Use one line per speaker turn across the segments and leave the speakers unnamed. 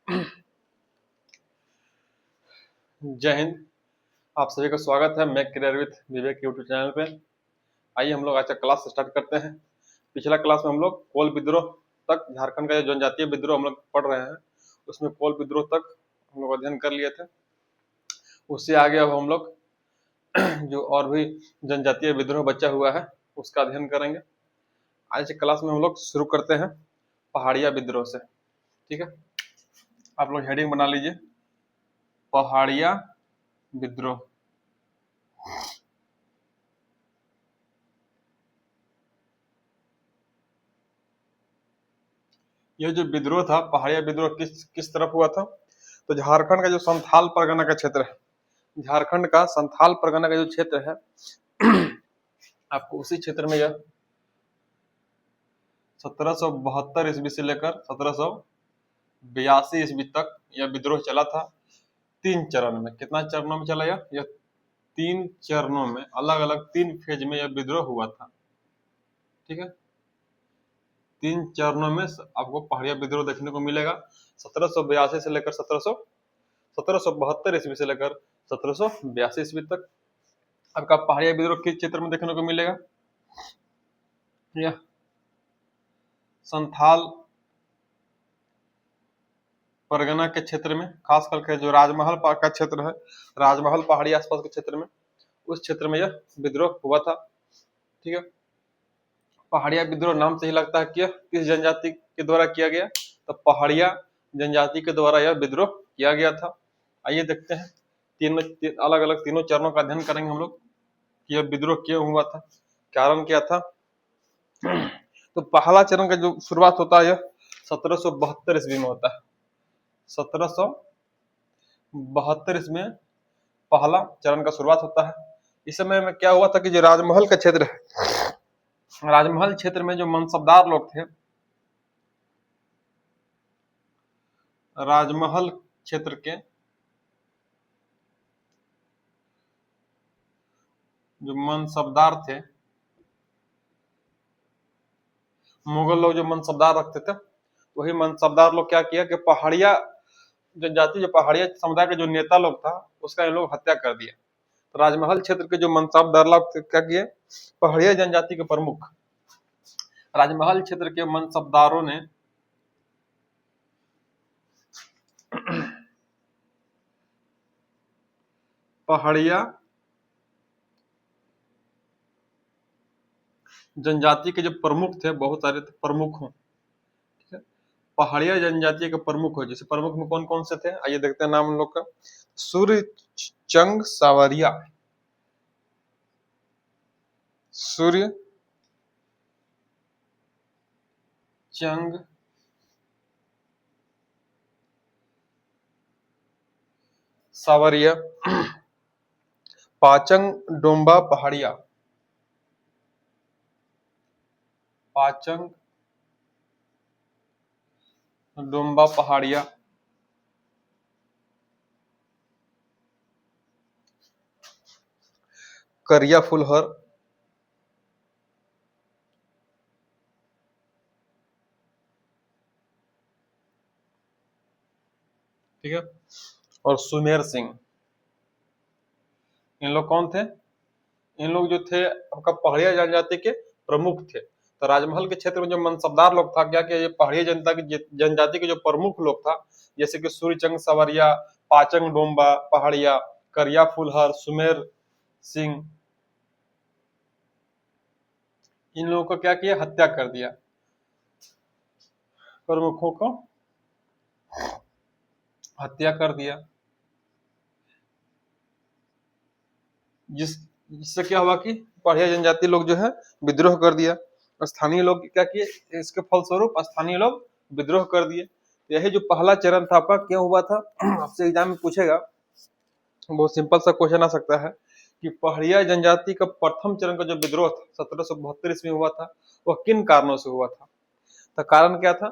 जय हिंद। आप सभी का स्वागत है मैं career with Vivek YouTube channel पे। आइए हम लोग आज का क्लास स्टार्ट करते हैं। पिछला क्लास में हम लोग कोल विद्रोह तक, झारखंड का जो जनजातीय विद्रोह हम लोग पढ़ रहे हैं, उसमें कोल विद्रोह तक हम लोग अध्ययन कर लिए थे। उससे आगे अब हम लोग जो और भी जनजातीय विद्रोह बचा हुआ है उसका अध्ययन करेंगे। आज की क्लास में हम लोग शुरू करते हैं पहाड़िया विद्रोह से। ठीक है, आप लोग हेडिंग बना लीजिए, पहाड़िया विद्रोह। यह जो विद्रोह था, पहाड़िया विद्रोह, किस किस तरफ हुआ था? तो झारखंड का जो संथाल परगना का क्षेत्र है, झारखंड का संथाल परगना का जो क्षेत्र है आपको उसी क्षेत्र में यह 1772 ईस्वी से लेकर 1782 ईस्वी तक यह विद्रोह चला था। 3 चरण में, कितना चरणों में चला यह 3 चरणों में, अलग अलग 3 फेज में यह विद्रोह हुआ था। ठीक है, 3 चरणों में आपको पहाड़िया विद्रोह देखने को मिलेगा। 1782 से लेकर 1772 ईस्वी से लेकर 1782 ईस्वी तक आपका पहाड़िया विद्रोह किस क्षेत्र में देखने को मिलेगा? यह संथाल परगना के क्षेत्र में, खास करके जो राजमहल का क्षेत्र है, राजमहल पहाड़ी आसपास के क्षेत्र में, उस क्षेत्र में यह विद्रोह हुआ था। ठीक है, पहाड़िया विद्रोह नाम से ही लगता है कि यह किस जनजाति के द्वारा किया गया, तो पहाड़िया जनजाति के द्वारा यह विद्रोह किया गया था। आइए देखते हैं, अलग अलग तीनों चरणों का अध्ययन करेंगे हम लोग कि यह विद्रोह क्यों हुआ था, कारण क्या था। तो पहला चरण का जो शुरुआत होता है यह 1772 ईस्वी में होता है। 1772 ईस्वी में पहला चरण का शुरुआत होता है। इस समय में क्या हुआ था कि जो राजमहल का क्षेत्र है, राजमहल क्षेत्र में जो मनसबदार लोग थे, राजमहल क्षेत्र के जो मनसबदार थे, मुगल लोग जो मनसबदार रखते थे, वही मनसबदार लोग क्या किया कि पहाड़िया जनजाति, जो पहाड़िया समुदाय के जो नेता लोग था, उसका ये लोग हत्या कर दिया। तो राजमहल क्षेत्र के जो मनसबदार लोग क्या किए, पहाड़िया जनजाति के प्रमुख राजमहल क्षेत्र के मनसबदारों ने पहाड़िया जनजाति के जो प्रमुख थे, बहुत सारे प्रमुख हों, ठीक है, पहाड़िया जनजाति के प्रमुख हो। जैसे प्रमुख में कौन कौन से थे, आइए देखते हैं नाम लोग का। सूर्यचंग सावरिया, सूर्य चंग सावरिया, पाचंग डोम्बा पहाड़िया, पाचंग डोम्बा पहाड़िया, करिया फुलहर, ठीक है, और सुमेर सिंह। इन लोग कौन थे? इन लोग जो थे आपका पहाड़िया जनजाति के प्रमुख थे। तो राजमहल के क्षेत्र में जो मनसबदार लोग था, क्या कि ये पहाड़िया जनता की जनजाति के जो प्रमुख लोग था, जैसे कि सूर्यचंग सवरिया, पाचंग डोम्बा पहाड़िया, करिया फुलहर, सुमेर सिंह, इन लोगों को क्या किया, हत्या कर दिया। प्रमुखों को हत्या कर दिया, जिससे क्या हुआ कि पहाड़िया जनजाति लोग जो है विद्रोह कर दिया। स्थानीय लोग क्या किए, इसके फलस्वरूप स्थानीय लोग विद्रोह कर दिए। यही जो पहला चरण था आपका, क्यों हुआ था, आपसे एग्जाम में पूछेगा। बहुत सिंपल सा क्वेश्चन आ सकता है कि पहाड़िया जनजाति का प्रथम चरण का जो विद्रोह था 1772 ईस्वी में हुआ था, वह किन कारणों से हुआ था? तो कारण क्या था,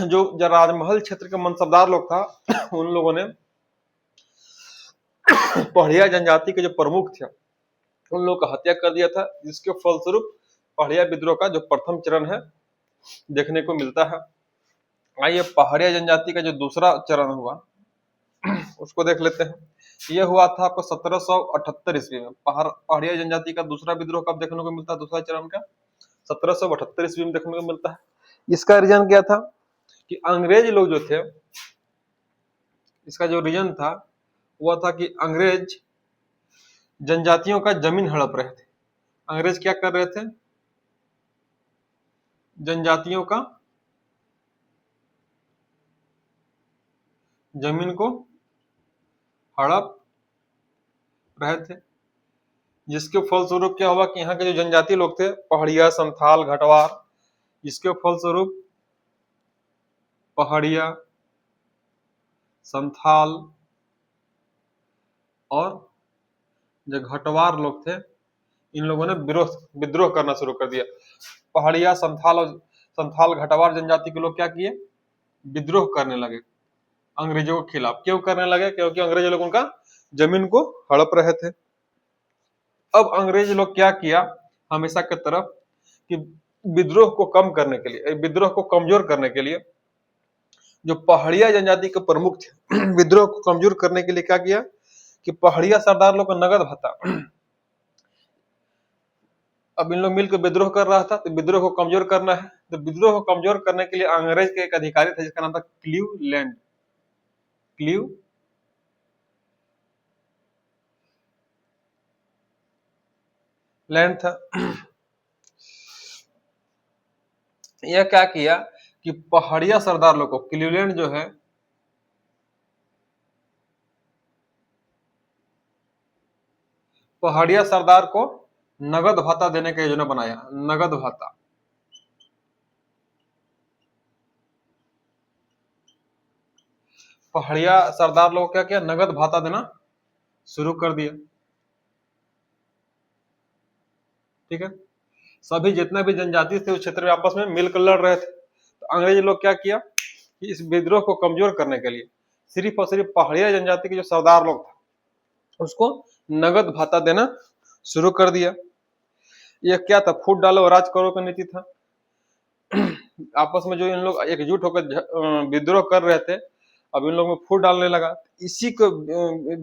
जो राजमहल क्षेत्र के मनसबदार लोग था, उन लोगों ने पहाड़िया जनजाति के जो प्रमुख थे उन लोगों का हत्या कर दिया था, जिसके फलस्वरूप पहाड़िया विद्रोह का जो प्रथम चरण है देखने को मिलता है। आइए पहाड़िया जनजाति का जो दूसरा चरण हुआ उसको देख लेते हैं। ये हुआ था आपको 1778 ईस्वी में। पहाड़िया जनजाति का दूसरा विद्रोह कब देखने को मिलता है? दूसरा चरण का 1778 ईस्वी में देखने को मिलता है। इसका रीजन क्या था कि अंग्रेज लोग जो थे, इसका जो रीजन था वह था कि अंग्रेज जनजातियों का जमीन हड़प रहे थे। अंग्रेज क्या कर रहे थे? जनजातियों का जमीन को हड़प रहे थे, जिसके फलस्वरूप क्या हुआ कि यहाँ के जो जनजाति लोग थे, पहाड़िया, संथाल, घटवार, इसके फलस्वरूप पहाड़िया, संथाल और जो घटवार लोग थे, इन लोगों ने विद्रोह करना शुरू कर दिया। पहाड़िया, संथाल घटवार जनजाति के लोग क्या किए? विद्रोह करने लगे अंग्रेजों के खिलाफ। क्यों करने लगे? क्योंकि अंग्रेज लोग उनका जमीन को हड़प रहे थे। अब अंग्रेज लोग क्या किया हमेशा की तरफ कि विद्रोह को कम करने के लिए, विद्रोह को कमजोर करने के लिए, जो पहाड़िया जनजाति के प्रमुख थे विद्रोह को कमजोर करने के लिए क्या किया कि पहाड़िया सरदार लोग को नगद भत्ता, अब इन लोग मिलकर विद्रोह कर रहा था, तो विद्रोह को कमजोर करना है, तो विद्रोह को कमजोर करने के लिए अंग्रेज के एक अधिकारी थे जिसका नाम था क्लीवलैंड था। यह क्या किया कि पहाड़िया सरदार लोग को, क्लीवलैंड जो है, पहाड़िया सरदार को नगद भत्ता देने का योजना बनाया। नगद भत्ता, पहाड़िया सरदार लोग क्या किया? नगद भत्ता देना शुरू कर दिया। ठीक है, सभी जितने भी जनजाति थे उस क्षेत्र में आपस में मिलकर लड़ रहे थे। तो अंग्रेज लोग क्या किया कि इस विद्रोह को कमजोर करने के लिए सिर्फ और सिर्फ पहाड़िया जनजाति के जो सरदार लोग था उसको नगद भत्ता देना शुरू कर दिया। यह क्या था? फूट डालो राज करो का नीति था। आपस में जो इन लोग एकजुट होकर विद्रोह कर रहे थे, अब इन लोगों में फूट डालने लगा। इसी को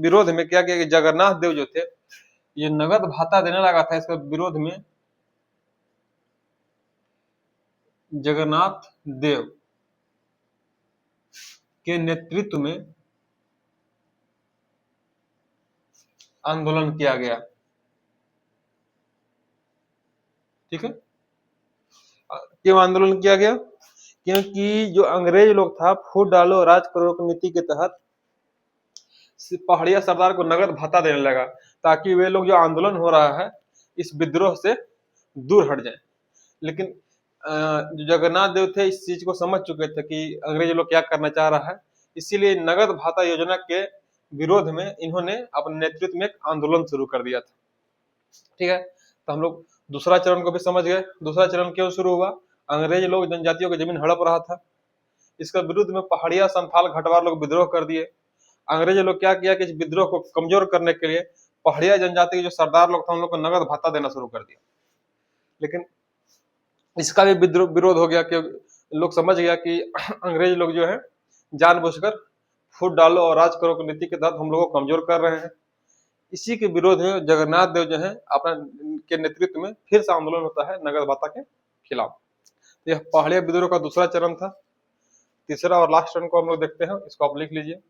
विरोध में क्या किया कि जगन्नाथ देव जो थे, ये नगद भत्ता देने लगा था, इसके विरोध में जगन्नाथ देव के नेतृत्व में आंदोलन किया गया। ठीक है, क्यों आंदोलन किया गया? क्योंकि जो अंग्रेज लोग था फूट डालो राज करो की नीति के तहत पहाड़िया सरदार को नगद भत्ता देने लगा ताकि वे लोग जो आंदोलन हो रहा है इस विद्रोह से दूर हट जाए। लेकिन जो जगन्नाथ देव थे इस चीज को समझ चुके थे कि अंग्रेज लोग क्या करना चाह रहा है, इसीलिए नगद भत्ता योजना के विरोध में इन्होंने अपने नेतृत्व में एक आंदोलन शुरू कर दिया था। ठीक है, तो हम लोग दूसरा चरण को भी समझ गए। दूसरा चरण क्यों शुरू हुआ? अंग्रेज लोग जनजातियों की जमीन हड़प रहा था, इसके विरुद्ध में पहाड़िया, संथाल, घटवार लोग विद्रोह कर दिए। अंग्रेज लोग क्या किया कि इस विद्रोह को कमजोर करने के लिए पहाड़िया जनजाति के जो सरदार लोग थे उन लोग को नगद भत्ता देना शुरू कर दिया। लेकिन इसका भी विरोध हो गया कि लोग समझ गया कि अंग्रेज लोग जो है जानबूझकर फूट डालो और राज करो की नीति के तहत हम लोगों को कमजोर कर रहे हैं। इसी के विरोध में जगन्नाथ देव जो है अपना के नेतृत्व में फिर से आंदोलन होता है नगद भत्ता के खिलाफ। तो यह पहाड़िया विद्रोह का दूसरा चरण था। तीसरा और लास्ट चरण को हम लोग देखते हैं, इसको आप लिख लीजिए।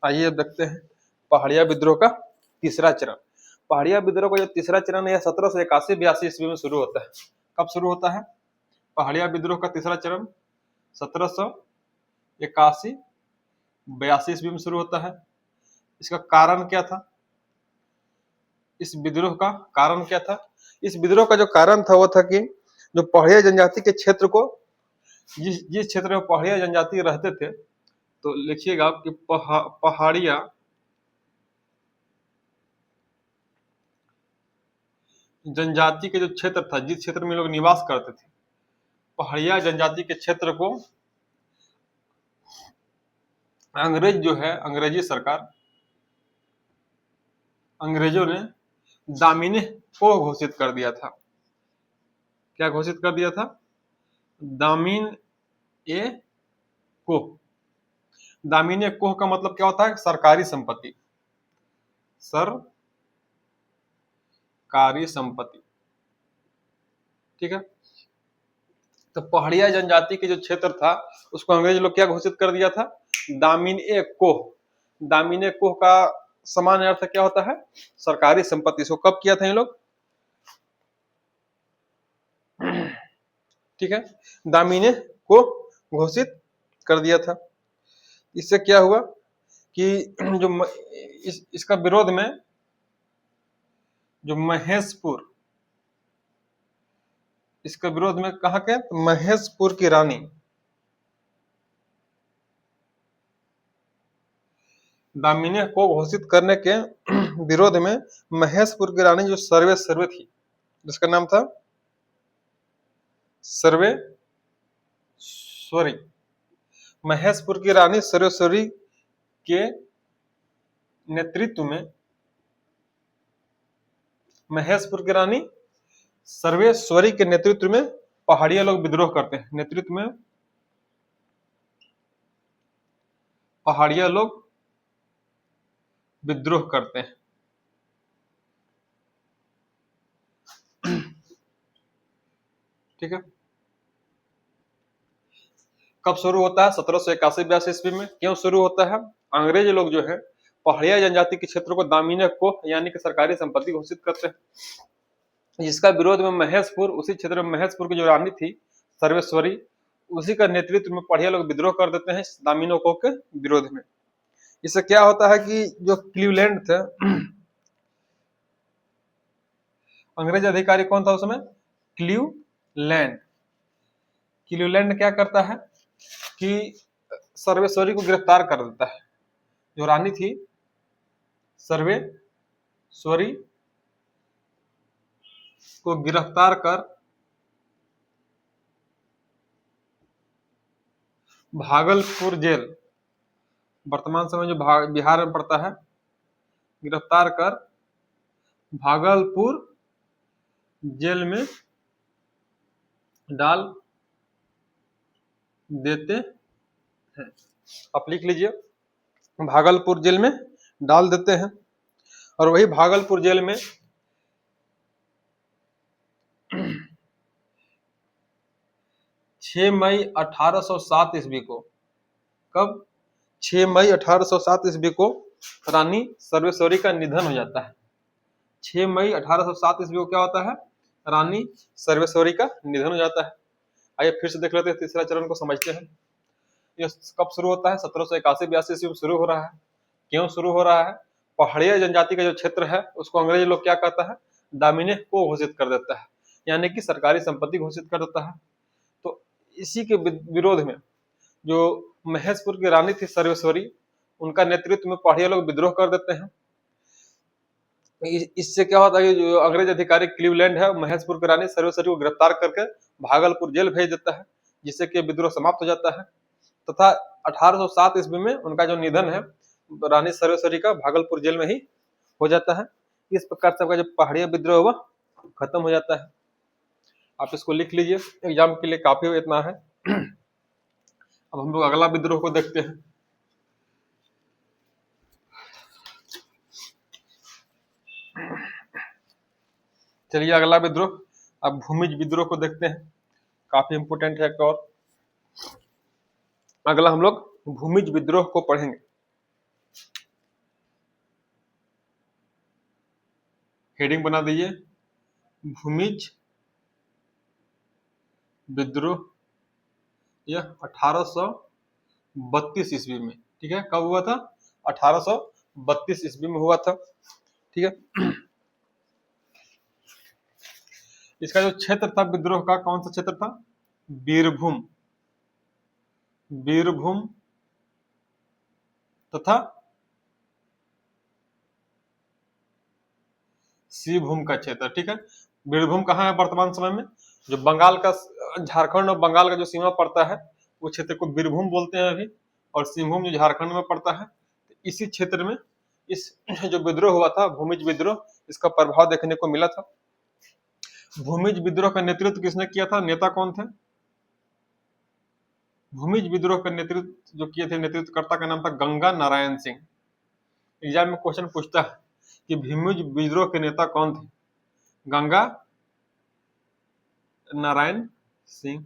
आइए अब देखते हैं पहाड़िया विद्रोह का तीसरा चरण। पहाड़िया विद्रोह का जो तीसरा चरण है 1781-82 ईस्वी में शुरू होता है। कब शुरू होता है पहाड़िया विद्रोह का तीसरा चरण? 1781-82 ईस्वी में शुरू होता है। इसका कारण क्या था? इस विद्रोह का कारण क्या था? इस विद्रोह का जो कारण था वो था कि जो पहाड़िया जनजाति के क्षेत्र को, जिस क्षेत्र में पहाड़िया जनजाति रहते थे, तो लिखिएगा आप कि पहाड़िया जनजाति के जो क्षेत्र था, जिस क्षेत्र में लोग निवास करते थे, पहाड़िया जनजाति के क्षेत्र को अंग्रेज जो है, अंग्रेजी सरकार, अंग्रेजों ने दामिनी को घोषित कर दिया था। क्या घोषित कर दिया था? दामिन ए को। दामिन ए कोह का मतलब क्या होता है? सरकारी संपत्ति, सरकारी संपत्ति। ठीक है। तो पहाड़िया जनजाति के जो क्षेत्र था उसको अंग्रेज लोग क्या घोषित कर दिया था? दामिन ए कोह। दामिन ए कोह का सामान्य अर्थ क्या होता है? सरकारी संपत्ति। इसको कब किया था ये लोग? ठीक है, दामिने को घोषित कर दिया था। इससे क्या हुआ कि जो इसका विरोध में जो महेशपुर, इसका विरोध में कहा के? महेशपुर की रानी, दामिनी को घोषित करने के विरोध में महेशपुर की रानी जो सर्वेश्वरी थी, जिसका नाम था सर्वेश्वरी, महेशपुर की रानी सर्वेश्वरी के नेतृत्व में, महेशपुर की रानी सर्वेश्वरी के नेतृत्व में पहाड़िया लोग विद्रोह करते हैं। नेतृत्व में पहाड़िया लोग विद्रोह करते हैं। ठीक है। कब शुरू होता है? 1781-82 ईस्वी में। क्यों शुरू होता है? अंग्रेज लोग जो है पहाड़िया जनजाति के क्षेत्रों को दामिनी को यानी कि सरकारी संपत्ति घोषित करते हैं, जिसका विरोध में महेशपुर, उसी क्षेत्र में महेशपुर की जो रानी थी सर्वेश्वरी, उसी का नेतृत्व में पहाड़िया लोग विद्रोह कर देते हैं दामिनी को के विरोध में। इससे क्या होता है कि जो क्लीवलैंड थे, अंग्रेज अधिकारी कौन था उसमें? क्लीवलैंड। क्लीवलैंड क्या करता है कि सर्वेश्वरी को गिरफ्तार कर देता है। जो रानी थी सर्वेश्वरी को गिरफ्तार कर भागलपुर जेल, वर्तमान समय जो बिहार में पड़ता है, गिरफ्तार कर भागलपुर जेल में डाल देते हैं। आप लिख लीजिए, भागलपुर जेल में डाल देते हैं। और वही भागलपुर जेल में 6 मई 1807 ईस्वी को, कब? 6 मई 1807 ईस्वी को रानी सर्वेश्वरी का निधन हो जाता है। 6 मई 1807 ईस्वी को क्या होता है? रानी सर्वेश्वरी का निधन हो जाता है। आइए फिर से देख लेते हैं, तीसरा चरण को समझते हैं। ये कब शुरू होता है? 1781-82 ईस्वी में शुरू हो रहा है। क्यों शुरू हो रहा है? पहाड़िया जनजाति का जो क्षेत्र है उसको अंग्रेज लोग क्या कहता है? दामिनी को घोषित कर देता है, यानी कि सरकारी संपत्ति घोषित कर देता है। तो इसी के विरोध में जो महेशपुर की रानी थी सर्वेश्वरी, उनका नेतृत्व में पहाड़िया लोग विद्रोह कर देते हैं। इससे क्या होता है कि जो अंग्रेज अधिकारी क्लीवलैंड है, महेशपुर की रानी सर्वेश्वरी को गिरफ्तार करके भागलपुर जेल भेज देता है, जिससे कि विद्रोह समाप्त हो जाता है। तथा 1807 ईस्वी में उनका जो निधन है रानी सर्वेश्वरी का भागलपुर जेल में ही हो जाता है। इस प्रकार से जो पहाड़िया विद्रोह हुआ खत्म हो जाता है। आप इसको लिख लीजिए, एग्जाम के लिए काफी इतना है। अब हम लोग अगला विद्रोह को देखते हैं। चलिए अगला विद्रोह, अब भूमिज विद्रोह को देखते हैं, काफी इंपोर्टेंट है। एक और अगला हम लोग भूमिज विद्रोह को पढ़ेंगे। हेडिंग बना दीजिए, भूमिज विद्रोह, यह 1832 ईस्वी में। ठीक है, कब हुआ था? 1832 ईस्वी में हुआ था। ठीक है। इसका जो क्षेत्र था विद्रोह का, कौन सा क्षेत्र था? बीरभूम, बीरभूम तथा सिंहभूम का क्षेत्र। ठीक है, बीरभूम कहाँ है वर्तमान समय में? जो बंगाल का, झारखंड और बंगाल का जो सीमा पड़ता है वो क्षेत्र को बीरभूम बोलते हैं अभी। और सिंहभूम जो झारखंड में पड़ता है। तो इसी क्षेत्र में इस जो विद्रोह हुआ था, भूमिज विद्रोह, इसका प्रभाव देखने को मिला था। भूमिज विद्रोह का नेतृत्व किसने किया था, नेता कौन थे? भूमिज विद्रोह का नेतृत्व जो किए थे, नेतृत्वकर्ता का नाम था गंगा नारायण सिंह। एग्जाम में क्वेश्चन पूछता है कि भूमिज विद्रोह के नेता कौन थे? गंगा नारायण सिंह।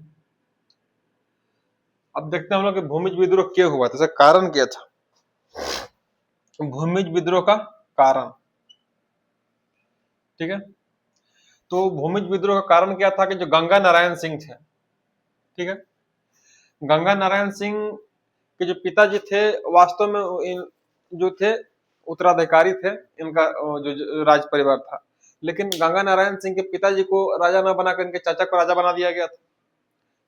अब देखते हैं हम लोग कि भूमिज विद्रोह क्यों हुआ था, इसका कारण क्या था? भूमिज विद्रोह का कारण, ठीक है। तो भूमिज विद्रोह का कारण क्या था कि जो गंगा नारायण सिंह थे, ठीक है, गंगा नारायण सिंह के जो पिताजी थे, वास्तव में जो थे उत्तराधिकारी थे इनका, जो राज परिवार था। लेकिन गंगा नारायण सिंह के पिताजी को राजा न बनाकर इनके चाचा को राजा बना दिया गया था,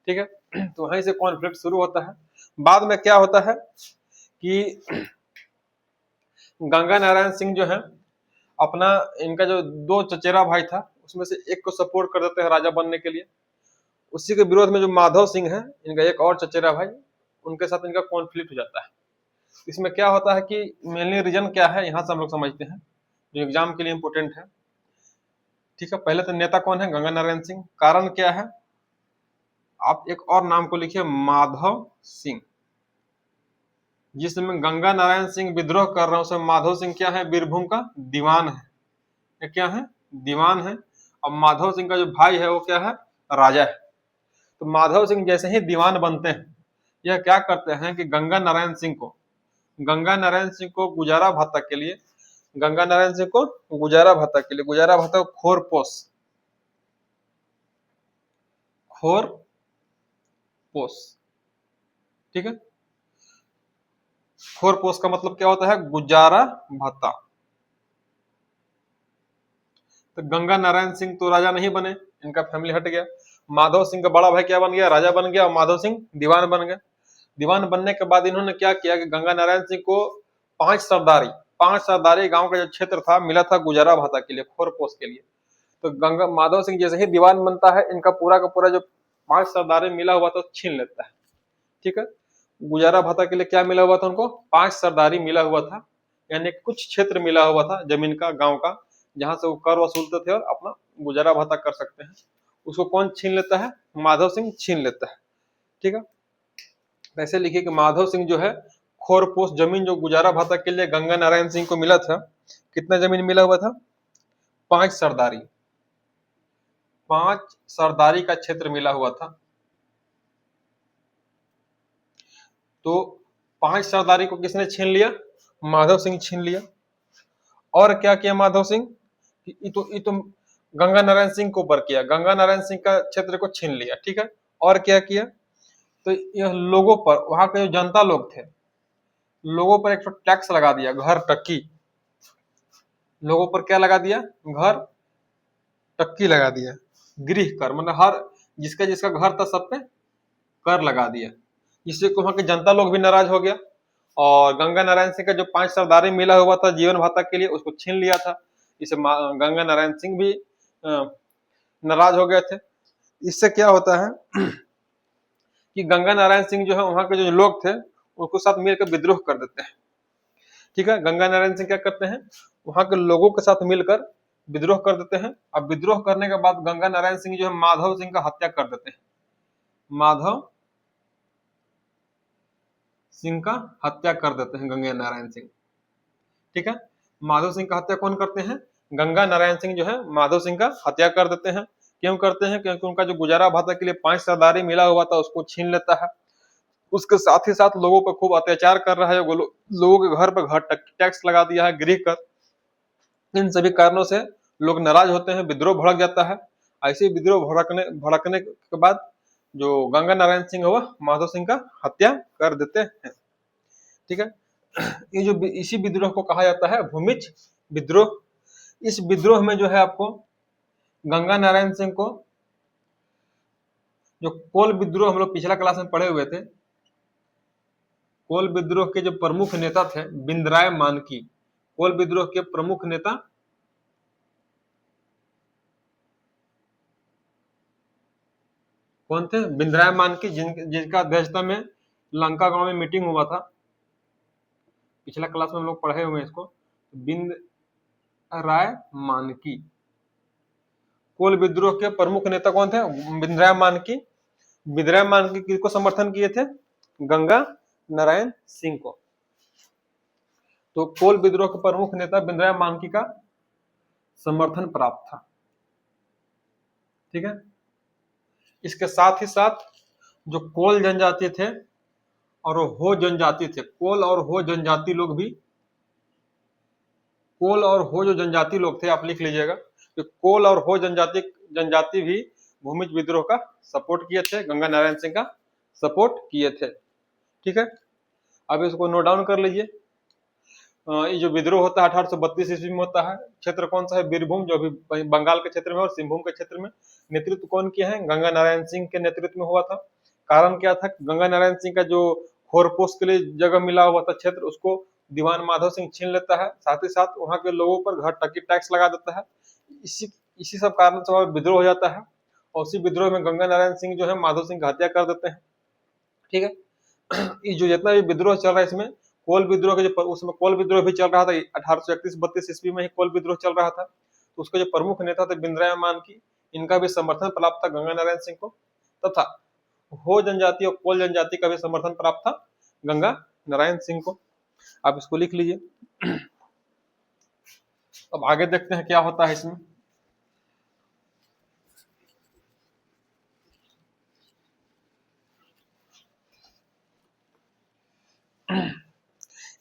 ठीक है। तो वहीं से कॉन्फ्लिक्ट शुरू होता है। बाद में क्या होता है कि गंगा नारायण सिंह जो है अपना, इनका जो दो चचेरा भाई था उसमें से एक को सपोर्ट कर देते हैं राजा बनने के लिए। उसी के विरोध में जो माधव सिंह है, इनका एक और चचेरा भाई, उनके साथ इनका कॉन्फ्लिक्ट हो जाता है। इसमें क्या होता है कि मेनली रीजन क्या है, यहाँ से हम लोग समझते हैं, जो एग्जाम के लिए इंपोर्टेंट है, ठीक है। पहले तो नेता कौन है, गंगा नारायण सिंह। कारण क्या है, आप एक और नाम को लिखिए, माधव सिंह। जिस समय गंगा नारायण सिंह विद्रोह कर रहे हैं, उसमें माधव सिंह क्या है, बीरभूम का दीवान है। ये क्या है, दीवान है। और माधव सिंह का जो भाई है वो क्या है, राजा है। तो माधव सिंह जैसे ही दीवान बनते हैं, यह क्या करते हैं कि गंगा नारायण सिंह को गुजारा भत्ता के लिए, गुजारा भत्ता खोरपोश, ठीक है। खोरपोश का मतलब क्या होता है, गुजारा भत्ता। तो गंगा नारायण सिंह तो राजा नहीं बने, इनका फैमिली हट गया। माधव सिंह का बड़ा भाई क्या बन गया, राजा बन गया, और माधव सिंह दीवान बन गए। दीवान बनने के बाद इन्होंने क्या किया कि गंगा नारायण सिंह को 5 सरदारी गांव का जो क्षेत्र था मिला था गुजारा भत्ता के लिए, खोरपोश के लिए। तो गंगा माधव सिंह जैसे ही दीवान बनता है, इनका पूरा का पूरा जो 5 सरदारी मिला हुआ था छीन लेता है, ठीक है। गुजारा भत्ता के लिए क्या मिला हुआ था उनको, 5 सरदारी मिला हुआ था, यानी कुछ क्षेत्र मिला हुआ था जमीन का, गांव का, जहां से वो कर वसूलते थे और अपना गुजारा भत्ता कर सकते हैं। उसको कौन छीन लेता है, माधव सिंह छीन लेता है, ठीक है। ऐसे लिखिए कि माधव सिंह जो है खोरपोश जमीन जो गुजारा भत्ता के लिए गंगा नारायण सिंह को मिला था, कितना जमीन मिला हुआ था, 5 सरदारी, 5 सरदारी का क्षेत्र मिला हुआ था। तो 5 सरदारी को किसने छीन लिया, माधव सिंह छीन लिया। और क्या किया माधव सिंह, ये तो गंगा नारायण सिंह को ऊपर किया, गंगा नारायण सिंह का क्षेत्र को छीन लिया, ठीक है। और क्या किया, तो यह लोगों पर, वहां के जो जनता लोग थे, लोगों पर एक तो टैक्स लगा दिया, घर टक्की। लोगों पर क्या लगा दिया, घर टक्की लगा दिया। गृह कर मतलब हर जिसका जिसका घर था सब पे कर लगा दिया, जिससे वहां के जनता लोग भी नाराज हो गया। और गंगा नारायण सिंह का जो 5 सरदारी मिला हुआ था जीवन भत्ता के लिए, उसको छीन लिया था। इसे गंगा नारायण सिंह भी नाराज हो गए थे। इससे क्या होता है कि गंगा नारायण सिंह जो है वहां के जो लोग थे उनको साथ मिलकर विद्रोह कर देते हैं, ठीक है। गंगा नारायण सिंह क्या करते हैं, वहां के लोगों के साथ मिलकर विद्रोह कर देते हैं। अब विद्रोह करने के बाद गंगा नारायण सिंह जो है माधव सिंह का हत्या कर देते हैं, माधव सिंह का हत्या कर देते हैं गंगा नारायण सिंह, ठीक है। माधव सिंह का हत्या कौन करते हैं, गंगा नारायण सिंह जो है माधव सिंह का हत्या कर देते हैं। क्यों करते हैं, क्योंकि उनका जो गुजारा भत्ता के लिए 5 सरदारी मिला हुआ था उसको छीन लेता है। उसके साथ ही साथ लोगों पर खूब अत्याचार कर रहा है, लोगों के घर पर घर टैक्स लगा दिया है, गृह कर। इन सभी कारणों से लोग नाराज होते हैं, विद्रोह भड़क जाता है। ऐसे विद्रोह भड़कने के बाद जो गंगा नारायण सिंह है वह माधव सिंह का हत्या कर देते हैं, ठीक है। ये जो इसी विद्रोह को कहा जाता है भूमिज विद्रोह। इस विद्रोह में जो है आपको गंगा नारायण सिंह को, जो कोल विद्रोह हम लोग पिछला क्लास में पढ़े हुए थे, कोल विद्रोह के जो प्रमुख नेता थे बिंदराय मानकी, कोल विद्रोह के प्रमुख नेता कौन थे, बिंदराय मानकी, जिनका अध्यक्षता में लंका गांव में मीटिंग हुआ था, पिछला क्लास में हम लोग पढ़े हुए हैं इसको। बिंद राय मानकी, कोल विद्रोह के प्रमुख नेता कौन थे? बिंद्राय मानकी। बिंद्राय मानकी किसको समर्थन किए थे? गंगा नारायण सिंह को। तो कोल विद्रोह के प्रमुख नेता बिंद्राय मानकी का समर्थन प्राप्त था। ठीक है। इसके साथ ही साथ जो कोल जनजाति थे और हो जनजाति थे, कोल और हो जनजाति लोग भी, कोल और हो जो जनजाति लोग थे, आप लिख लीजिएगा कि कोल और हो जनजाति भी भूमिज विद्रोह का सपोर्ट किए थे, गंगा नारायण सिंह का सपोर्ट किए थे। ठीक है, अब इसको नोट डाउन कर लीजिए। ये जो विद्रोह होता है 1832 ईस्वी में होता है। क्षेत्र कौन सा है? बीरभूम, जो अभी बंगाल के क्षेत्र में और सिंहभूम के क्षेत्र में। नेतृत्व कौन किया है? गंगा नारायण सिंह के नेतृत्व में हुआ था। कारण क्या था? गंगा नारायण सिंह का जो खोरपोश के लिए जगह मिला हुआ था क्षेत्र, उसको दीवान माधव सिंह छीन लेता है, साथ ही साथ वहां के लोगों पर घर टकी टैक्स लगा देता है। इसी सब कारण से वहां विद्रोह हो जाता है और उसी विद्रोह में गंगा नारायण सिंह जो है माधव सिंह की हत्या कर देते हैं। ठीक है। ये जो जितना भी विद्रोह चल रहा है इसमें कोल विद्रोह के जो उसमें कोल विद्रोह भी चल रहा था 1831-32 ईस्वी में ही कोल विद्रोह चल रहा था। तो उसके जो प्रमुख नेता थे बिंद्राय मानकी, इनका भी समर्थन प्राप्त था गंगा नारायण सिंह को, तथा हो जनजाति और कोल जनजाति का भी समर्थन प्राप्त था गंगा नारायण सिंह को। आप इसको लिख लीजिए। अब आगे देखते हैं क्या होता है इसमें।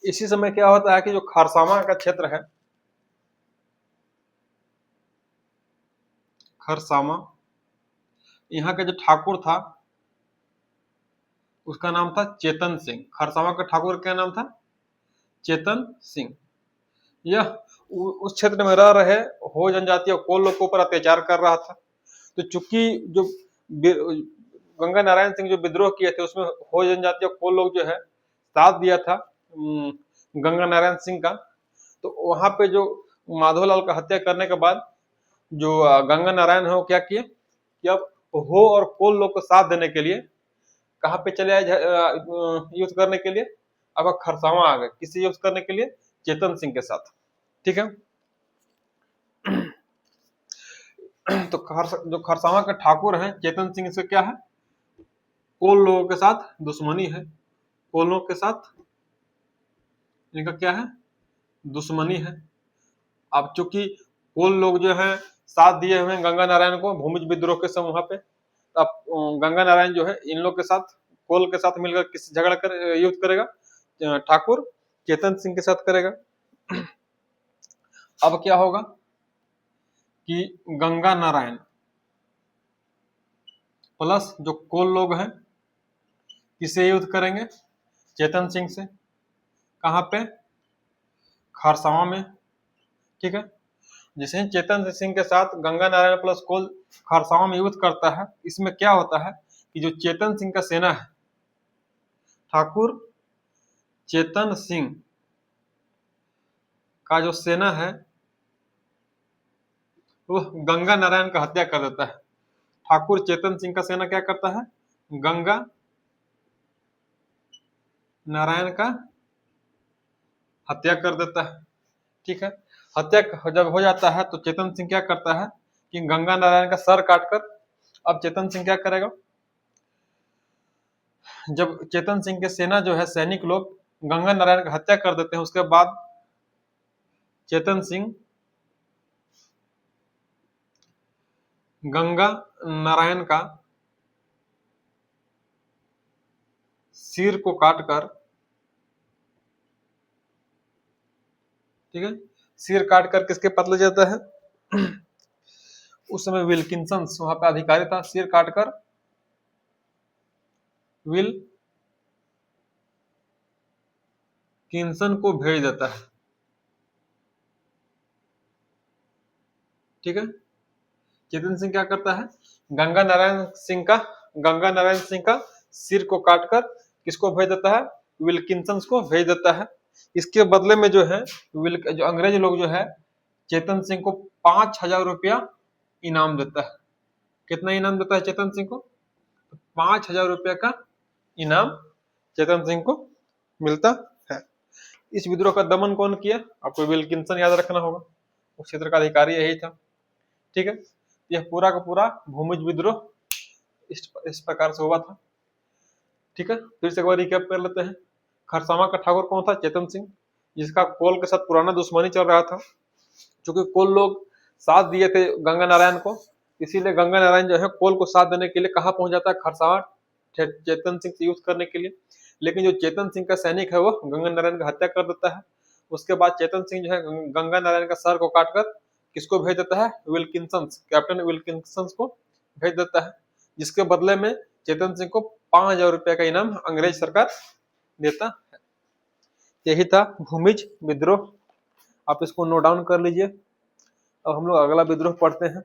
इसी समय क्या होता है कि जो खरसावां का क्षेत्र है, खरसावां, यहाँ का जो ठाकुर था उसका नाम था चेतन सिंह। खरसावां का ठाकुर क्या नाम था? चेतन सिंह। यह उस क्षेत्र में रह रहे हो जनजाति और कोल लोग के ऊपर अत्याचार कर रहा था। तो चूंकि जो गंगा नारायण सिंह जो विद्रोह किए थे उसमें हो जनजाति और कोल लोग जो है साथ दिया था गंगा नारायण सिंह का। तो वहां पे जो माधवलाल का हत्या करने के बाद जो गंगा नारायण है वो क्या किए कि अब हो और कोल लोग को साथ देने के लिए कहाँ पे चले आए युद्ध करने के लिए? अब खरसावां आ गए। किसी युद्ध करने के लिए? चेतन सिंह के साथ। ठीक है। तो जो खरसावां के ठाकुर हैं चेतन सिंह, से क्या है? कोल लोगों के साथ दुश्मनी है। कोलों के साथ इनका क्या है? दुश्मनी है। अब चूंकि कोल लोग जो है साथ दिए हुए हैं गंगा नारायण को भूमिज विद्रोह के समय वहां पे, अब गंगा नारायण जो है इन लोग के साथ, कोल के साथ मिलकर किस झगड़ा कर युद्ध करेगा? ठाकुर चेतन सिंह के साथ करेगा। अब क्या होगा कि गंगा नारायण प्लस जो कोल लोग हैं किसे युद्ध करेंगे? चेतन सिंह से। कहाँ पे? खरसावां में। ठीक है। जिसे चेतन सिंह के साथ गंगा नारायण प्लस कोल खरसावां में युद्ध करता है, इसमें क्या होता है कि जो चेतन सिंह का सेना है, ठाकुर चेतन सिंह का जो सेना है वो गंगा नारायण का हत्या कर देता है। ठाकुर चेतन सिंह का सेना क्या करता है? गंगा नारायण का हत्या कर देता है। ठीक है। हत्या जब हो जाता है तो चेतन सिंह क्या करता है कि गंगा नारायण का सर काटकर, अब चेतन सिंह क्या करेगा? जब चेतन सिंह के सेना जो है सैनिक लोग गंगा नारायण का हत्या कर देते हैं, उसके बाद चेतन सिंह गंगा नारायण का सिर को काटकर, ठीक है, सिर काटकर किसके पास ले जाता है? उस समय विल्किंसन वहां पे अधिकारी था। सिर काटकर विल्किंसन को भेज देता है। ठीक है। चेतन सिंह क्या करता है? गंगा नारायण सिंह का सिर को काटकर किसको भेज देता है? विल्किंसन को भेज देता है। इसके बदले में जो है जो अंग्रेज लोग जो है चेतन सिंह को 5,000 रुपया इनाम देता है। कितना इनाम देता है चेतन सिंह को? 5,000 रुपया का इनाम चेतन सिंह को मिलता है। इस विद्रोह का दमन कौन किया? आपको विल्किंसन याद रखना होगा, उस क्षेत्र का अधिकारी यही था। ठीक है, यह पूरा का पूरा भूमिज विद्रोह इस प्रकार से हुआ था। ठीक है, फिर से एक बार रिकैप कर लेते हैं। खरसावां का ठाकुर कौन था? चेतन सिंह, जिसका कोल के साथ पुराना दुश्मनी चल रहा था। क्योंकि कोल लोग साथ दिए थे गंगा नारायण को, इसीलिए गंगा नारायण जो है कोल को साथ देने के लिए कहाँ पहुंच जाता है? खरसावां, चेतन सिंह से युद्ध करने के लिए। लेकिन जो चेतन सिंह का सैनिक है वो गंगा नारायण की हत्या कर देता है। उसके बाद चेतन सिंह जो है गंगा नारायण का सर को काटकर किसको भेज देता है? विल्किंसन, कैप्टन विल्किंसन को भेज देता है, जिसके बदले में चेतन सिंह को 5,000 रुपए का इनाम अंग्रेज सरकार देता है। यही था भूमिज विद्रोह, आप इसको नोट डाउन कर लीजिए। अब हम लोग अगला विद्रोह पढ़ते हैं।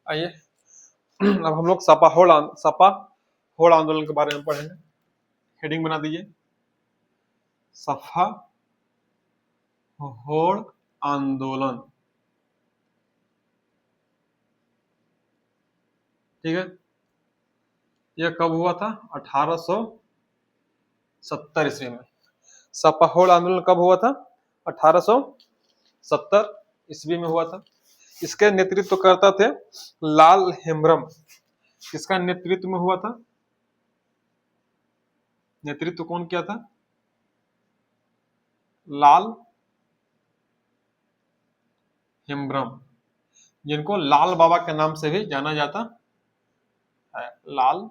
आइए, अब हम लोग सपा होड़ आंदोलन के बारे में पढ़ेंगे। हेडिंग बना दीजिए, सपा होड़ आंदोलन। ठीक है, यह कब हुआ था? 1870 ईस्वी में। सपा होड़ आंदोलन कब हुआ था? 1870 ईस्वी में हुआ था। इसके नेतृत्व करता थे लाल हेम्ब्रम। किसका नेतृत्व में हुआ था? नेतृत्व कौन किया था? लाल हेम्ब्रम, जिनको लाल बाबा के नाम से भी जाना जाता है, लाल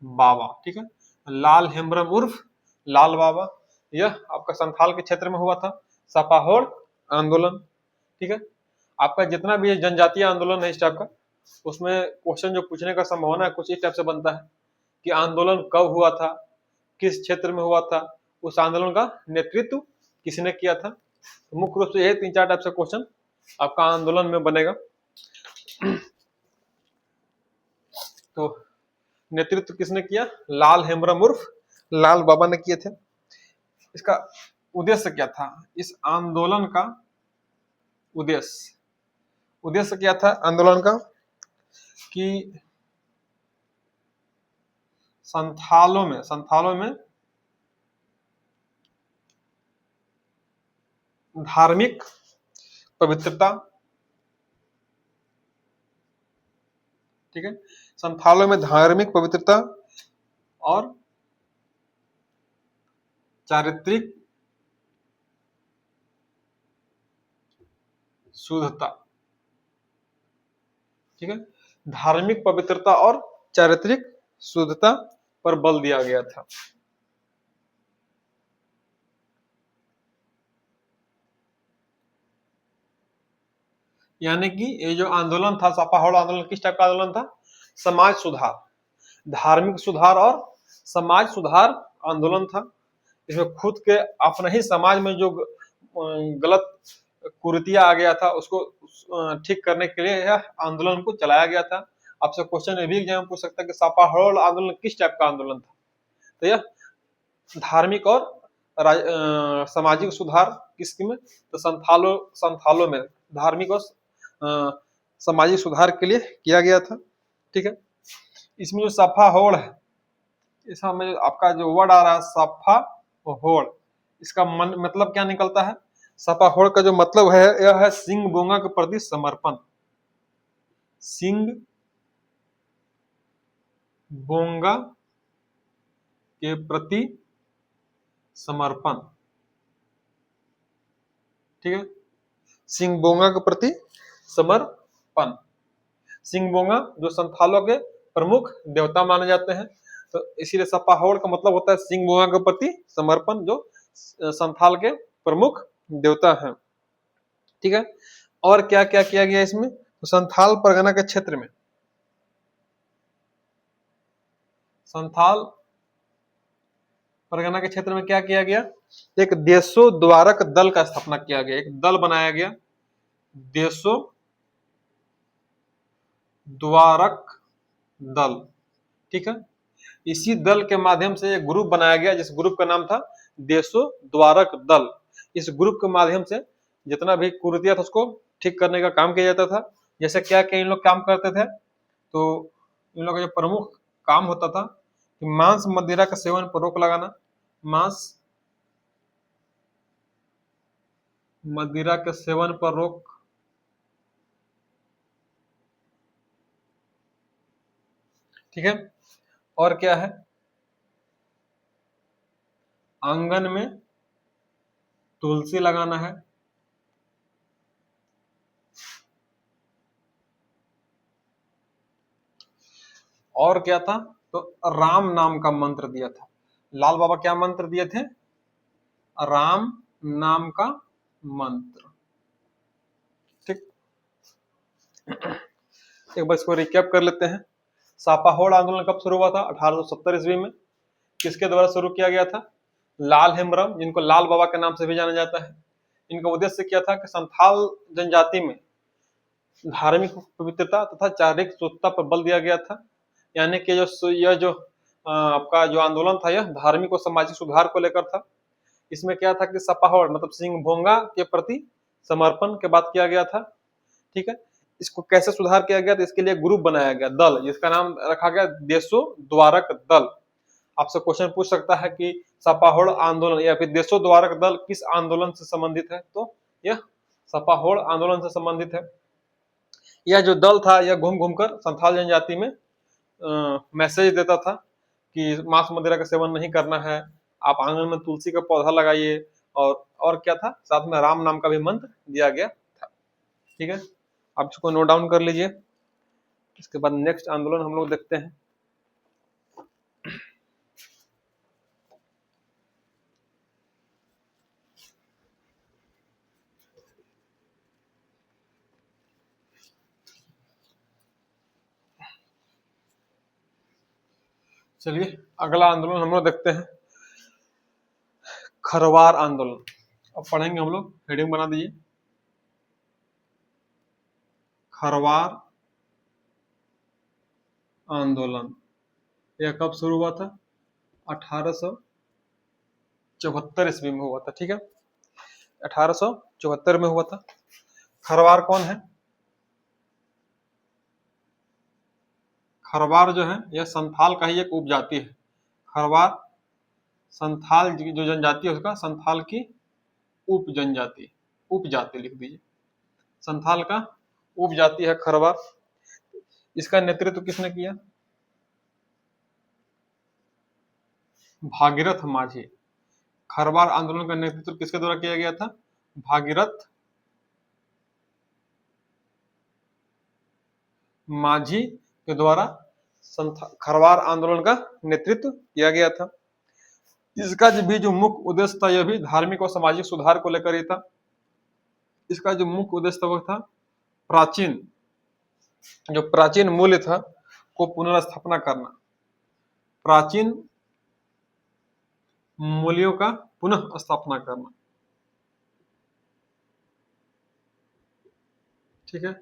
बाबा। ठीक है, लाल हेम्ब्रम उर्फ लाल बाबा। यह आपका संथाल के क्षेत्र में हुआ था, सपा होड़ आंदोलन। ठीक है, आपका जितना भी जनजातीय आंदोलन है इस टाइप का, उसमें क्वेश्चन जो पूछने का संभावना है कुछ इस टाइप से बनता है कि आंदोलन कब हुआ था, किस क्षेत्र में हुआ था, उस आंदोलन का नेतृत्व किसने किया था। तो मुख्य रूप से यही 3-4 टाइप से क्वेश्चन आपका आंदोलन में बनेगा। तो नेतृत्व किसने किया? लाल हेम्ब्रम उर्फ लाल बाबा ने किए थे। इसका उद्देश्य क्या था? इस आंदोलन का उद्देश्य क्या था आंदोलन का? कि संथालों में धार्मिक पवित्रता, ठीक है, संथालों में धार्मिक पवित्रता और चारित्रिक शुद्धता। ठीक है, धार्मिक पवित्रता और चारित्रिक शुद्धता पर बल दिया गया था। यानी कि ये जो आंदोलन था, सपा होड़ आंदोलन, किस टाइप का आंदोलन था? समाज सुधार, धार्मिक सुधार और समाज सुधार आंदोलन था। इसमें खुद के अपने ही समाज में जो गलत कुरीतियां आ गया था उसको ठीक करने के लिए यह आंदोलन को चलाया गया था। आपसे क्वेश्चन ये भी एग्जाम पूछ सकता है कि सपा होड़ आंदोलन किस टाइप का आंदोलन था? तो यह धार्मिक और सामाजिक सुधार किसकी में? तो संथालों में धार्मिक और सामाजिक सुधार के लिए किया गया था। ठीक है, इसमें जो सपा होड़ है, इसमें आपका जो वर्ड आ रहा है सपा होड़, इसका मतलब क्या निकलता है? सपा होड़ का जो मतलब है यह है सिंह बोंगा के प्रति समर्पण। सिंह बोंगा के प्रति समर्पण। ठीक है, सिंह बोंगा के प्रति समर्पण। सिंह बोंगा जो संथालों के प्रमुख देवता माने जाते हैं, तो इसीलिए सपा होड़ का मतलब होता है सिंह बोंगा के प्रति समर्पण, जो संथाल के प्रमुख देवता हैं। ठीक है, और क्या क्या किया गया इसमें? तो संथाल परगना के क्षेत्र में संथाल परगना के क्षेत्र में क्या किया गया? एक देशो द्वारक दल का स्थापना किया गया, एक दल बनाया गया, देशो द्वारक दल। ठीक है, इसी दल के माध्यम से एक ग्रुप बनाया गया, जिस ग्रुप का नाम था देशोद्धारक दल। इस ग्रुप के माध्यम से जितना भी कुरीतियां था उसको ठीक करने का काम किया जाता था। जैसे क्या क्या इन लोग काम करते थे, तो इन लोगों का जो प्रमुख काम होता था कि मांस मदिरा का सेवन पर रोक लगाना, मांस मदिरा के सेवन पर रोक, ठीक है। और क्या है, आंगन में तुलसी लगाना है, और क्या था, तो राम नाम का मंत्र दिया था। लाल बाबा क्या मंत्र दिए थे, राम नाम का मंत्र, ठीक। एक बार इसको रिकैप कर लेते हैं। सापाहोड़ आंदोलन कब शुरू हुआ था, 1870 ईस्वी में। किसके द्वारा शुरू किया गया था, लाल हेम्ब्रम, जिनको लाल बाबा के नाम से भी जाना जाता है। इनका उद्देश्य क्या था कि संथाल जनजाति में धार्मिक पवित्रता तथा चारित्रिक शुद्धता पर बल दिया गया था। यानी कि यह जो आपका जो आंदोलन था, यह धार्मिक और सामाजिक सुधार को लेकर था। इसमें क्या था कि सपाहोड़ मतलब सिंह भोंगा के प्रति समर्पण के बात किया गया था, ठीक है। इसको कैसे सुधार किया गया, तो इसके लिए ग्रुप बनाया गया, दल, जिसका नाम रखा गया देशोद्धारक दल। आपसे क्वेश्चन पूछ सकता है कि सपाहोड़ आंदोलन या फिर देशोद्धारक दल किस आंदोलन से संबंधित है, तो यह सपाहोड़ आंदोलन से संबंधित है। यह जो दल था यह घूम घूमकर संथाल जनजाति में मैसेज देता था कि मांस मदिरा का सेवन नहीं करना है, आप आंगन में तुलसी का पौधा लगाइए, और क्या था, साथ में राम नाम का भी मंत्र दिया गया था, ठीक है। आप इसको नोट डाउन कर लीजिए। इसके बाद नेक्स्ट आंदोलन हम लोग देखते हैं। चलिए अगला आंदोलन हम लोग देखते हैं, खरवार आंदोलन। अब पढ़ेंगे हम लोग, हेडिंग बना दीजिए, खरवार आंदोलन। यह कब शुरू हुआ था, 1874 ईस्वी में हुआ था, ठीक है, 1874 में हुआ था। खरवार कौन है, खरवार जो है यह संथाल का ही एक उपजाति है। खरवार संथाल जो जनजाति है उसका संथाल की उपजनजाति, उपजाति लिख दीजिए, संथाल का उपजाति है खरवार। इसका नेतृत्व किसने किया, भागीरथ माझी। खरवार आंदोलन का नेतृत्व किसके द्वारा किया गया था, भागीरथ माझी के द्वारा खरवार आंदोलन का नेतृत्व किया गया था। इसका भी जो मुख्य उद्देश्य था यह भी धार्मिक और सामाजिक सुधार को लेकर ही था। इसका जो मुख्य उद्देश्य था वो था प्राचीन, जो प्राचीन मूल्य था को पुनर्स्थापना करना, प्राचीन मूल्यों का पुनः स्थापना करना, ठीक है,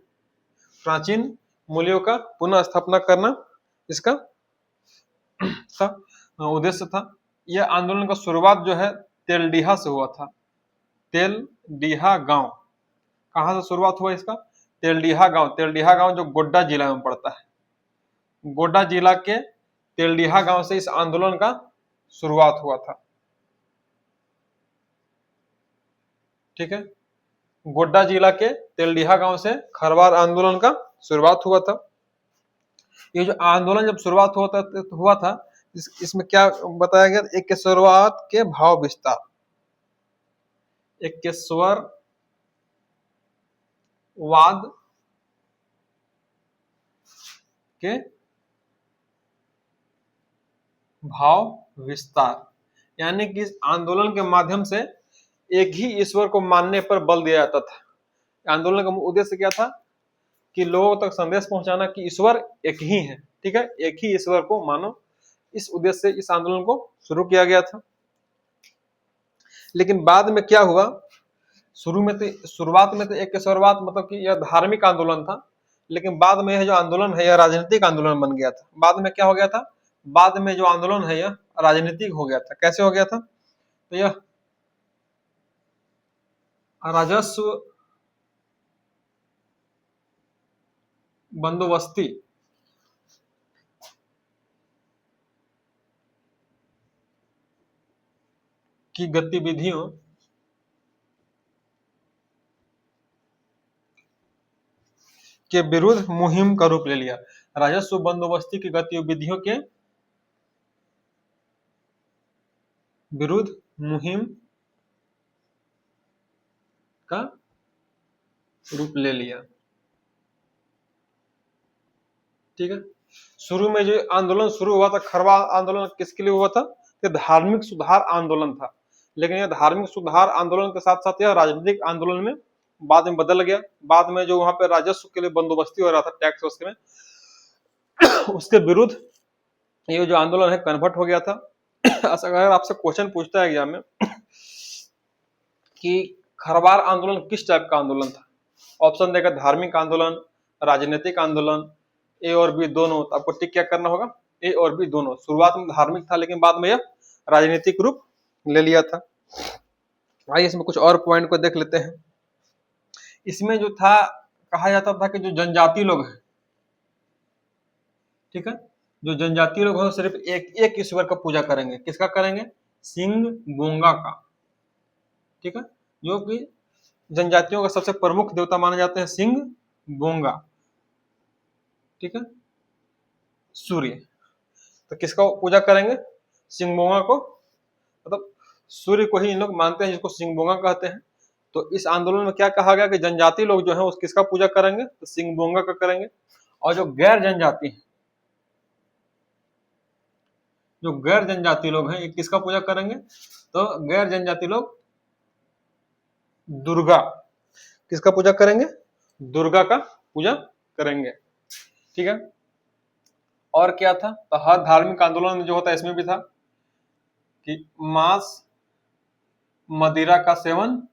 प्राचीन मूल्यों का पुनः स्थापना करना इसका उद्देश्य था। यह आंदोलन का शुरुआत जो है तेलडीहा से हुआ था। तेलडीहा गांव, कहां से शुरुआत हुआ इसका, तेलडीहा गांव। तेलडीहा गांव जो गोड्डा जिला में पड़ता है, गोड्डा जिला के तेलडीहा गांव से इस आंदोलन का शुरुआत हुआ था, ठीक है। गोड्डा जिला के तेलडीहा गांव से खरवार आंदोलन का शुरुआत हुआ था। ये जो आंदोलन जब शुरुआत हुआ था इसमें क्या बताया गया, एक के शुरुआत के भाव विस्तार, एक के स्वर वाद के भाव विस्तार, यानी कि इस आंदोलन के माध्यम से एक ही ईश्वर को मानने पर बल दिया जाता था। आंदोलन का उद्देश्य क्या था कि लोगों तक संदेश पहुंचाना कि ईश्वर एक ही है, ठीक है, एक ही ईश्वर को मानो। इस उद्देश्य से इस आंदोलन को शुरू किया गया था। लेकिन बाद में क्या हुआ, शुरुआत में तो एक केशवरवाद मतलब कि यह धार्मिक आंदोलन था, लेकिन बाद में यह जो आंदोलन है यह राजनीतिक आंदोलन बन गया था। बाद में क्या हो गया था, बाद में जो आंदोलन है यह राजनीतिक हो गया था। कैसे हो गया था? तो यह राजस्व बंदोबस्ती की गतिविधियों के विरुद्ध मुहिम का रूप ले लिया। राजस्व बंदोबस्ती की गतिविधियों के विरुद्ध मुहिम का रूप ले लिया। ठीक है। शुरू में जो आंदोलन शुरू हुआ था, खरवार आंदोलन किसके लिए हुआ था? ये धार्मिक सुधार आंदोलन था। लेकिन यह धार्मिक सुधार आंदोलन के साथ साथ यह राजनीतिक आंदोलन में बाद में बदल गया। बाद में जो वहां पे राजस्व के लिए बंदोबस्ती हो रहा था, टैक्स उसके में, उसके विरुद्ध ये जो आंदोलन है कन्वर्ट हो गया था। अगर आपसे क्वेश्चन पूछता है एग्जाम में कि खरवार आंदोलन किस टाइप का आंदोलन था, ऑप्शन देगा धार्मिक आंदोलन, राजनीतिक आंदोलन, ए और बी दोनों, तो आपको टिक क्या करना होगा? ए और बी दोनों। शुरुआत में धार्मिक था लेकिन बाद में यह राजनीतिक रूप ले लिया था। आइए इसमें कुछ और पॉइंट को देख लेते हैं। इसमें जो था, कहा जाता था कि जो जनजाति लोग हैं, ठीक है, जो जनजाति लोग हैं सिर्फ एक ईश्वर का पूजा करेंगे। किसका करेंगे? सिंह बोंगा का। ठीक है, जो कि जनजातियों का सबसे प्रमुख देवता माने जाते हैं सिंह बोंगा। ठीक है, सूर्य। तो किसका पूजा करेंगे? सिंह बोंगा को, मतलब सूर्य को ही इन लोग मानते हैं, जिसको सिंह बोंगा कहते हैं। तो इस आंदोलन में क्या कहा गया कि जनजाति लोग जो है उस किसका पूजा करेंगे? तो सिंह बोंगा का करेंगे। और जो गैर जनजाति हैं, जो गैर जनजाति लोग हैं, ये किसका पूजा करेंगे? तो गैर जनजाति लोग दुर्गा, किसका पूजा करेंगे? दुर्गा का पूजा करेंगे। ठीक है। और क्या था? तो हर धार्मिक आंदोलन जो होता है इसमें भी था कि मांस मदिरा का सेवन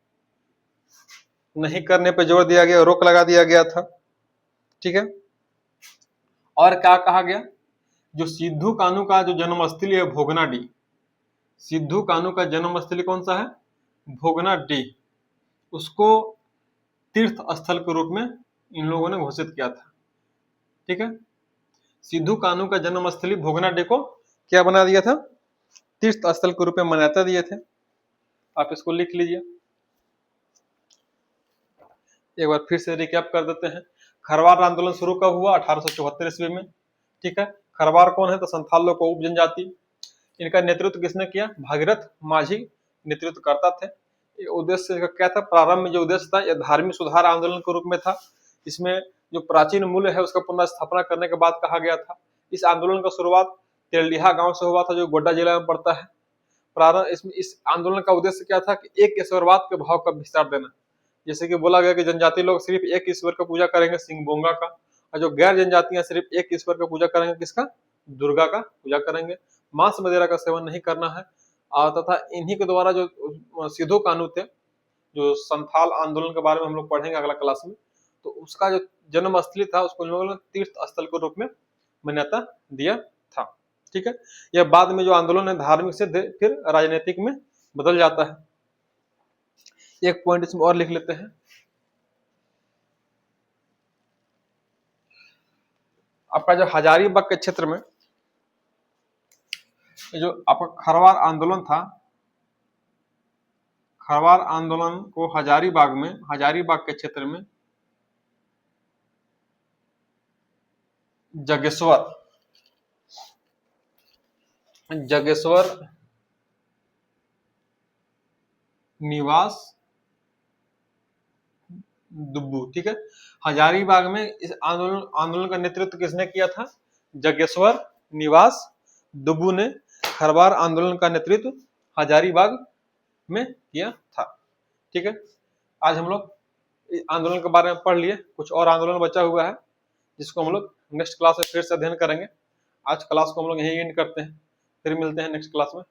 नहीं करने पर जोर दिया गया, रोक लगा दिया गया था। ठीक है। और क्या कहा गया? जो सिद्धू कान्हू का जो जन्मस्थली है भोगनाडीह, सिद्धू कान्हू का जन्मस्थली कौन सा है? भोगनाडीह, उसको तीर्थ स्थल के रूप में इन लोगों ने घोषित किया था। ठीक है, सिद्धू कान्हू का जन्मस्थली भोगनाडीह को क्या बना दिया था? तीर्थ स्थल के रूप में मान्यता दिए थे। आप इसको लिख लीजिए। एक बार फिर से रिकैप कर देते हैं। खरवार आंदोलन शुरू कब हुआ? 1874 ईस्वी में। ठीक है। खरवार कौन है? तो संथाल लोग को उप जनजाति। इनका नेतृत्व किसने किया? भागीरथ माझी नेतृत्व करता थे। उद्देश्य क्या था? प्रारंभ में जो उद्देश्य था यह धार्मिक सुधार आंदोलन के रूप में था। इसमें जो प्राचीन मूल्य है उसका पुनर्स्थापना करने के बाद कहा गया था। इस आंदोलन का शुरुआत तेलिहा गांव से हुआ था, जो गोड्डा जिला में पड़ता है। प्रारंभ इसमें इस आंदोलन का उद्देश्य क्या था कि एक ईश्वरवाद के भाव का विस्तार देना। जैसे कि बोला गया कि जनजाति लोग सिर्फ एक ईश्वर का पूजा करेंगे, सिंह बोंगा का, और जो गैर जनजातियां सिर्फ एक ईश्वर का पूजा करेंगे, किसका? दुर्गा का पूजा करेंगे। मांस मदिरा का सेवन नहीं करना है। तथा इन्हीं के द्वारा जो सिद्धू कान्हू थे, जो संथाल आंदोलन के बारे में हम लोग पढ़ेंगे अगला क्लास में, तो उसका जो जन्मस्थली था उसको इन लोगों ने तीर्थ स्थल के रूप में मान्यता दिया था। ठीक है। यह बाद में जो आंदोलन है धार्मिक से फिर राजनीतिक में बदल जाता है। एक पॉइंट इसमें और लिख लेते हैं। आपका जो हजारीबाग के क्षेत्र में जो आपका खरवार आंदोलन था, खरवार आंदोलन को हजारीबाग के क्षेत्र में जगेश्वर निवास दुब्बू। ठीक है। हजारीबाग में इस आंदोलन का नेतृत्व किसने किया था? जगेश्वर निवास दुब्बू ने खरवार आंदोलन का नेतृत्व हजारीबाग में किया था। ठीक है। आज हम लोग आंदोलन के बारे में पढ़ लिए। कुछ और आंदोलन बचा हुआ है जिसको हम लोग नेक्स्ट क्लास में फिर से अध्ययन करेंगे। आज क्लास को हम लोग यहीं एंड करते हैं, फिर मिलते हैं नेक्स्ट क्लास में।